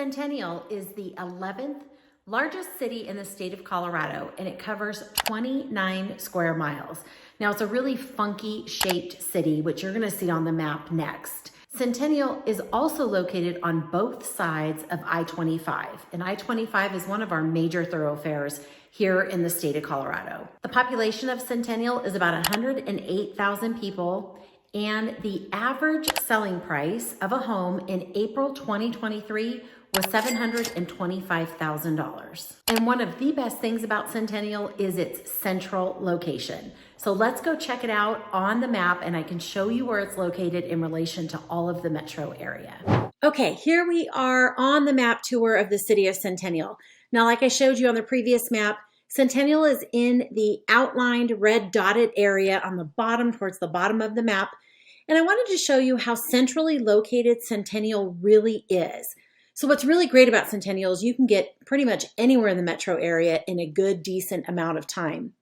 Centennial is the 11th largest city in the state of Colorado, and it covers 29 square miles. Now, it's a really funky shaped city, which you're gonna see on the map next. Centennial is also located on both sides of I-25, and I-25 is one of our major thoroughfares here in the state of Colorado. The population of Centennial is about 108,000 people, and the average selling price of a home in April 2023 was $725,000. And one of the best things about Centennial is its central location. So let's go check it out on the map, and I can show you where it's located in relation to all of the metro area. Okay, here we are on the map tour of the city of Centennial. Now, like I showed you on the previous map, Centennial is in the outlined red dotted area on the bottom, towards the bottom of the map. And I wanted to show you how centrally located Centennial really is. So what's really great about Centennial is you can get pretty much anywhere in the metro area in a good, decent amount of time.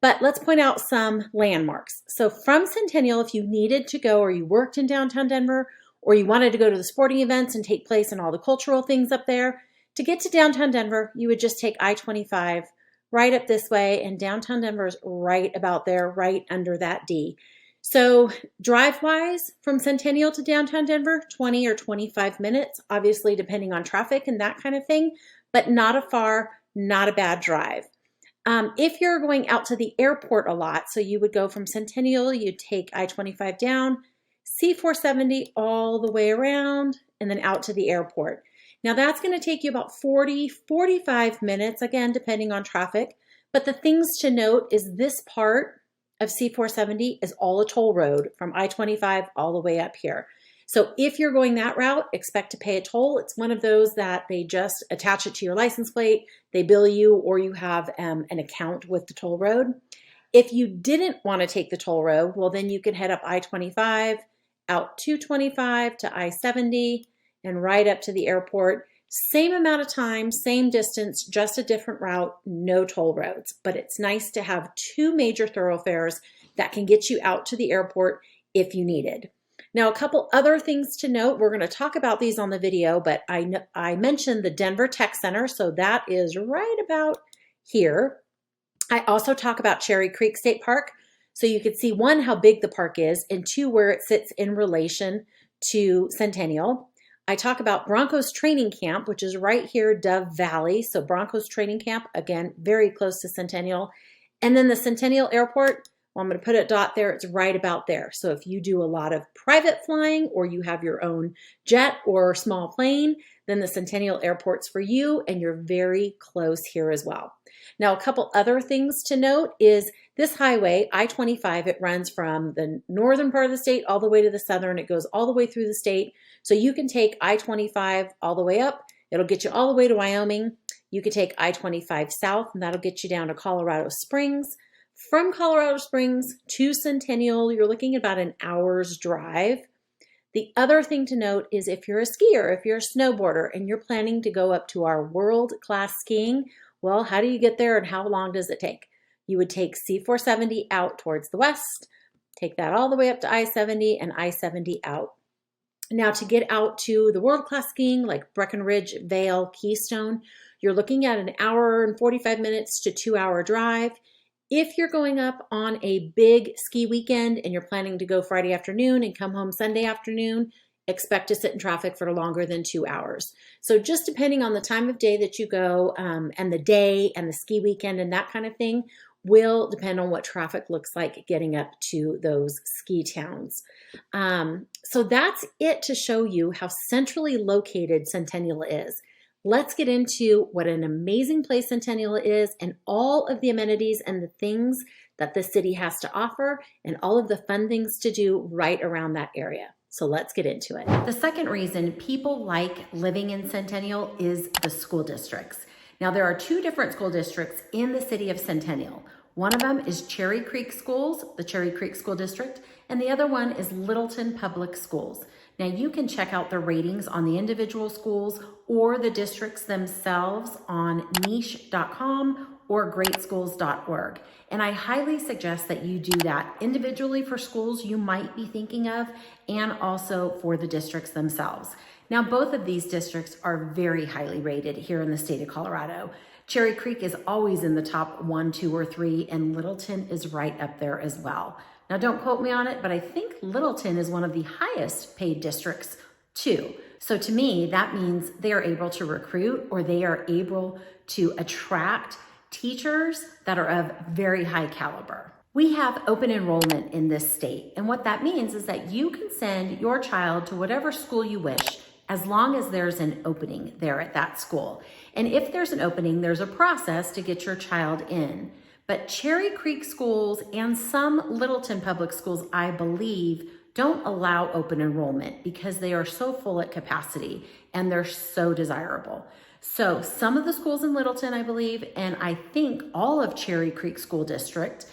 But let's point out some landmarks. So from Centennial, if you needed to go, or you worked in downtown Denver, or you wanted to go to the sporting events and take place in all the cultural things up there, to get to downtown Denver, you would just take I-25 right up this way, and downtown Denver is right about there, right under that D. So drive-wise from Centennial to downtown Denver, 20 or 25 minutes, obviously depending on traffic and that kind of thing, but not a far, not a bad drive. If you're going out to the airport a lot, so you would go from Centennial, you'd take I-25 down, C-470 all the way around, and then out to the airport. Now that's going to take you about 45 minutes, again, depending on traffic. But the things to note is this part of C-470 is all a toll road from I-25 all the way up here. So if you're going that route, expect to pay a toll. It's one of those that they just attach it to your license plate, they bill you, or you have an account with the toll road. If you didn't want to take the toll road, well, then you can head up I-25, out 225 to I-70, and right up to the airport. Same amount of time, same distance, just a different route, no toll roads. But it's nice to have two major thoroughfares that can get you out to the airport if you needed. Now, a couple other things to note. We're going to talk about these on the video, but I mentioned the Denver Tech Center, so that is right about here. I also talk about Cherry Creek State Park, so you can see, one, how big the park is, and two, where it sits in relation to Centennial. I talk about Broncos Training Camp, which is right here, Dove Valley. So Broncos Training Camp, again, very close to Centennial. And then the Centennial Airport, well, I'm going to put a dot there. It's right about there. So if you do a lot of private flying, or you have your own jet or small plane, then the Centennial Airport's for you, and you're very close here as well. Now, a couple other things to note is this highway, I-25, it runs from the northern part of the state all the way to the southern. It goes all the way through the state. So you can take I-25 all the way up. It'll get you all the way to Wyoming. You could take I-25 south, and that'll get you down to Colorado Springs. From Colorado Springs to Centennial, you're looking at about an hour's drive. The other thing to note is if you're a skier, if you're a snowboarder, and you're planning to go up to our world-class skiing, well, how do you get there and how long does it take? You would take C-470 out towards the west, take that all the way up to I-70, and I-70 out. Now, to get out to the world-class skiing like Breckenridge, Vail, Keystone, you're looking at an hour and 45 minutes to 2-hour drive. If you're going up on a big ski weekend and you're planning to go Friday afternoon and come home Sunday afternoon, expect to sit in traffic for longer than 2 hours. So just depending on the time of day that you go, and the day and the ski weekend and that kind of thing will depend on what traffic looks like getting up to those ski towns. So that's it to show you how centrally located Centennial is. Let's get into what an amazing place Centennial is, and all of the amenities and the things that the city has to offer, and all of the fun things to do right around that area. So let's get into it. The second reason people like living in Centennial is the school districts. Now, there are two different school districts in the city of Centennial. One of them is Cherry Creek Schools, the Cherry Creek School District, and the other one is Littleton Public Schools. Now, you can check out the ratings on the individual schools or the districts themselves on niche.com or greatschools.org. And I highly suggest that you do that individually for schools you might be thinking of, and also for the districts themselves. Now, both of these districts are very highly rated here in the state of Colorado. Cherry Creek is always in the top 1, 2, or 3, and Littleton is right up there as well. Now, don't quote me on it, but I think Littleton is one of the highest paid districts too. So to me, that means they are able to recruit, or they are able to attract teachers that are of very high caliber. We have open enrollment in this state, and what that means is that you can send your child to whatever school you wish as long as there's an opening there at that school. And if there's an opening, there's a process to get your child in. But Cherry Creek schools and some Littleton public schools, I believe, don't allow open enrollment because they are so full at capacity and they're so desirable. So some of the schools in Littleton, I believe, and I think all of Cherry Creek School District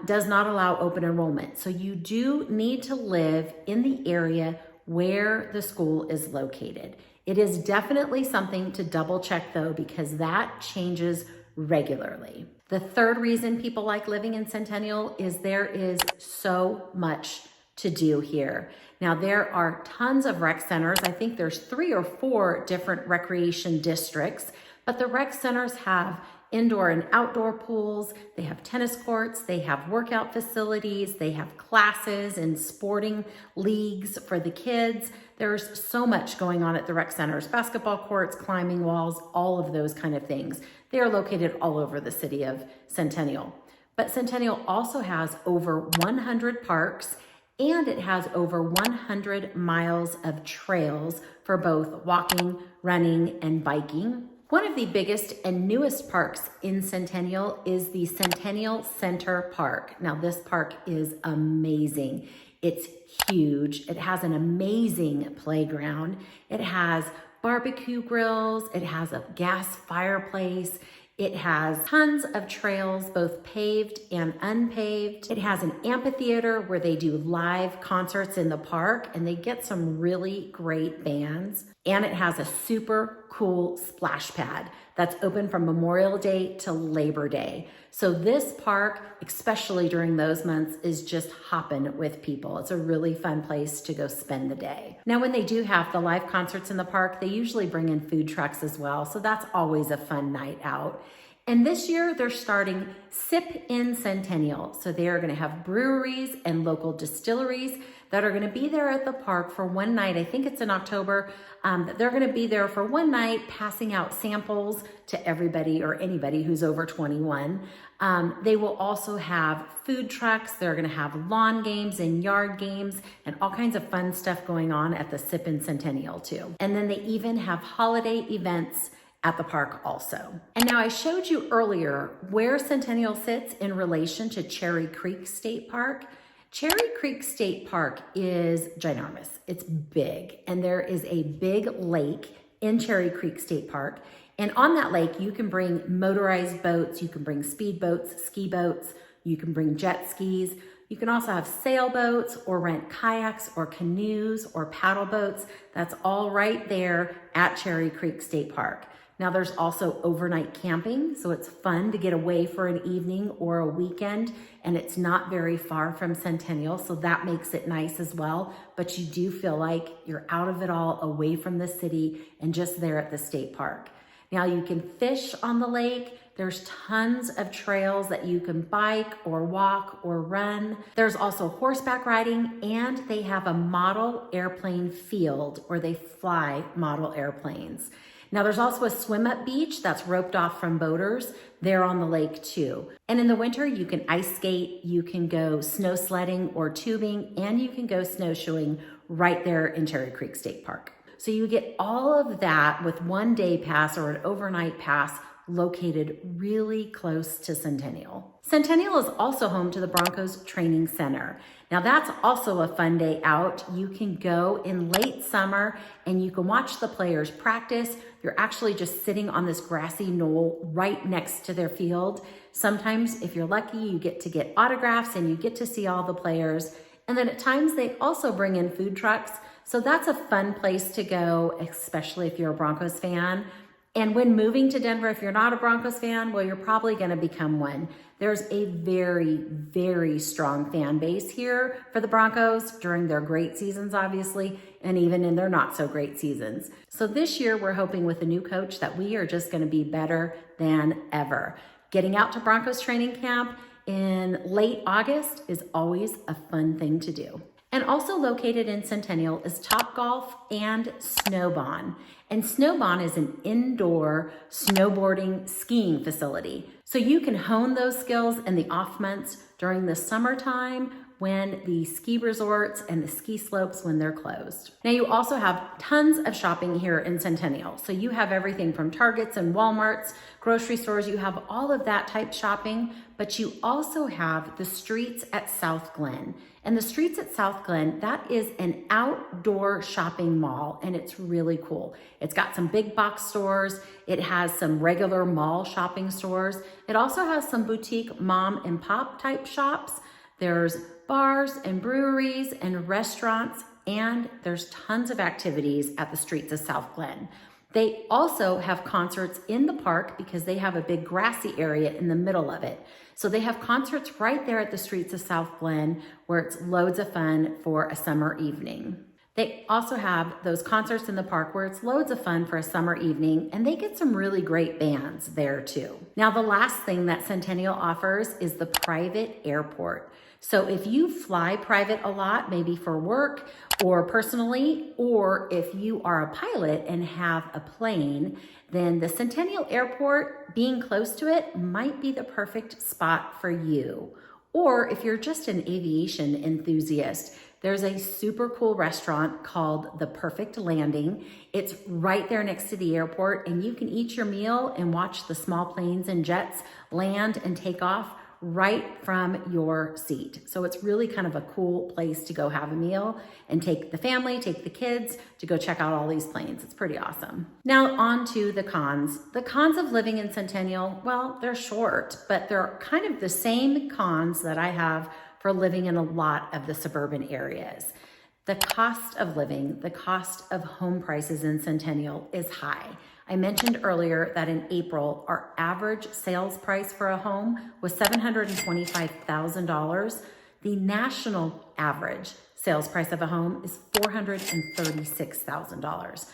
does not allow open enrollment. So you do need to live in the area where the school is located. It is definitely something to double check though, because that changes regularly. The third reason people like living in Centennial is there is so much to do here. Now, there are tons of rec centers. I think there's 3 or 4 different recreation districts, but the rec centers have indoor and outdoor pools, they have tennis courts, they have workout facilities, they have classes and sporting leagues for the kids. There's so much going on at the rec centers, basketball courts, climbing walls, all of those kind of things. They are located all over the city of Centennial. But Centennial also has over 100 parks, and it has over 100 miles of trails for both walking, running, and biking. One of the biggest and newest parks in Centennial is the Centennial Center Park. Now, this park is amazing. It's huge. It has an amazing playground. It has barbecue grills. It has a gas fireplace. It has tons of trails, both paved and unpaved. It has an amphitheater where they do live concerts in the park, and they get some really great bands. And it has a super cool splash pad that's open from Memorial Day to Labor Day. So this park, especially during those months, is just hopping with people. It's a really fun place to go spend the day. Now, when they do have the live concerts in the park, they usually bring in food trucks as well. So that's always a fun night out. And this year they're starting Sip in Centennial. So they are going to have breweries and local distilleries that are going to be there at the park for one night. I think it's in October. They're going to be there for one night, passing out samples to everybody or anybody who's over 21. They will also have food trucks. They're going to have lawn games and yard games and all kinds of fun stuff going on at the Sip in Centennial too. And then they even have holiday events at the park also. And now I showed you earlier where Centennial sits in relation to Cherry Creek State Park. Cherry Creek State Park is ginormous. It's big, and there is a big lake in Cherry Creek State Park. And on that lake, you can bring motorized boats, you can bring speedboats, ski boats, you can bring jet skis. You can also have sailboats or rent kayaks or canoes or paddle boats. That's all right there at Cherry Creek State Park. Now, there's also overnight camping, so it's fun to get away for an evening or a weekend, and it's not very far from Centennial, so that makes it nice as well. But you do feel like you're out of it all, away from the city, and just there at the state park. Now, you can fish on the lake. There's tons of trails that you can bike or walk or run. There's also horseback riding, and they have a model airplane field where they fly model airplanes. Now, there's also a swim-up beach that's roped off from boaters there on the lake too. And in the winter, you can ice skate, you can go snow sledding or tubing, and you can go snowshoeing right there in Cherry Creek State Park. So you get all of that with one day pass or an overnight pass located really close to Centennial. Centennial is also home to the Broncos Training Center. Now, that's also a fun day out. You can go in late summer and you can watch the players practice. You're actually just sitting on this grassy knoll right next to their field. Sometimes, if you're lucky, you get to get autographs and you get to see all the players. And then at times they also bring in food trucks. So that's a fun place to go, especially if you're a Broncos fan. And when moving to Denver, if you're not a Broncos fan, well, you're probably going to become one. There's a very, very strong fan base here for the Broncos during their great seasons, obviously, and even in their not so great seasons. So this year, we're hoping with a new coach that we are just going to be better than ever. Getting out to Broncos training camp in late August is always a fun thing to do. And also located in Centennial is Topgolf and Snowbahn. And Snowbahn is an indoor snowboarding skiing facility. So you can hone those skills in the off months during the summertime when the ski resorts and the ski slopes when they're closed. Now you also have tons of shopping here in Centennial. So you have everything from Targets and Walmarts, grocery stores, you have all of that type shopping, but you also have the streets at South Glen. And the streets at South Glen, that is an outdoor shopping mall, and it's really cool. It's got some big box stores. It has some regular mall shopping stores. It also has some boutique mom and pop type shops. There's bars and breweries and restaurants, and there's tons of activities at the streets of South Glen. They also have concerts in the park because they have a big grassy area in the middle of it. So they have concerts right there at the streets of South Glen where it's loads of fun for a summer evening. They also have those concerts in the park where it's loads of fun for a summer evening, and they get some really great bands there too. Now, the last thing that Centennial offers is the private airport. So if you fly private a lot, maybe for work or personally, or if you are a pilot and have a plane, then the Centennial Airport, being close to it, might be the perfect spot for you. Or if you're just an aviation enthusiast, there's a super cool restaurant called The Perfect Landing. It's right there next to the airport, and you can eat your meal and watch the small planes and jets land and take off right from your seat. So it's really kind of a cool place to go have a meal and take the family, take the kids to go check out all these planes. It's pretty awesome. Now on to the cons. The cons of living in Centennial, well, they're short, but they're kind of the same cons that I have for living in a lot of the suburban areas. The cost of living, the cost of home prices in Centennial is high. I mentioned earlier that in April, our average sales price for a home was $725,000. The national average sales price of a home is $436,000.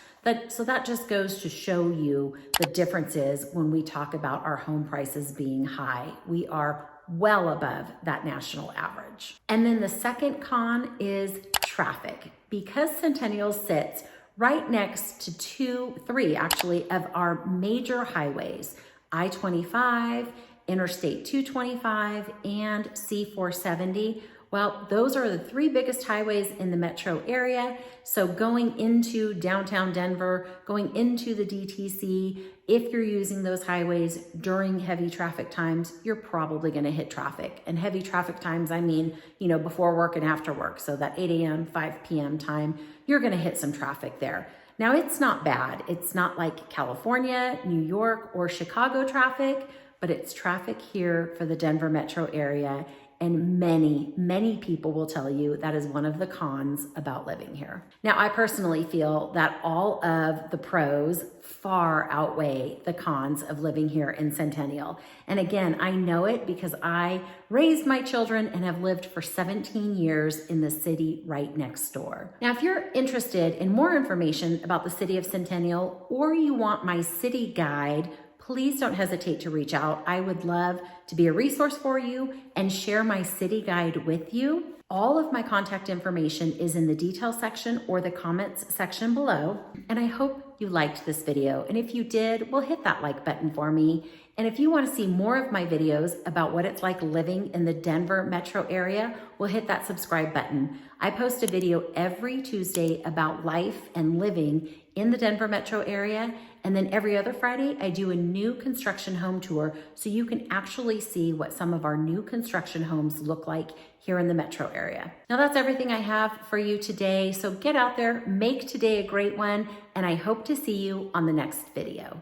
So that just goes to show you the differences when we talk about our home prices being high. We are well above that national average. And then the second con is traffic. Because Centennial sits right next to three of our major highways, I-25, Interstate 225, and C-470. Well, those are the three biggest highways in the metro area. So going into downtown Denver, going into the DTC, if you're using those highways during heavy traffic times, you're probably going to hit traffic. And heavy traffic times, I mean, before work and after work. So that 8 a.m., 5 p.m. time, you're going to hit some traffic there. Now, it's not bad. It's not like California, New York, or Chicago traffic, but it's traffic here for the Denver metro area. And many, many people will tell you that is one of the cons about living here. Now, I personally feel that all of the pros far outweigh the cons of living here in Centennial. And again, I know it because I raised my children and have lived for 17 years in the city right next door. Now, if you're interested in more information about the city of Centennial, or you want my city guide, please don't hesitate to reach out. I would love to be a resource for you and share my city guide with you. All of my contact information is in the details section or the comments section below. And I hope you liked this video. And if you did, well, hit that like button for me. And if you want to see more of my videos about what it's like living in the Denver metro area, well, hit that subscribe button. I post a video every Tuesday about life and living in the Denver metro area. And then every other Friday, I do a new construction home tour so you can actually see what some of our new construction homes look like here in the metro area. Now that's everything I have for you today. So get out there, make today a great one, and I hope to see you on the next video.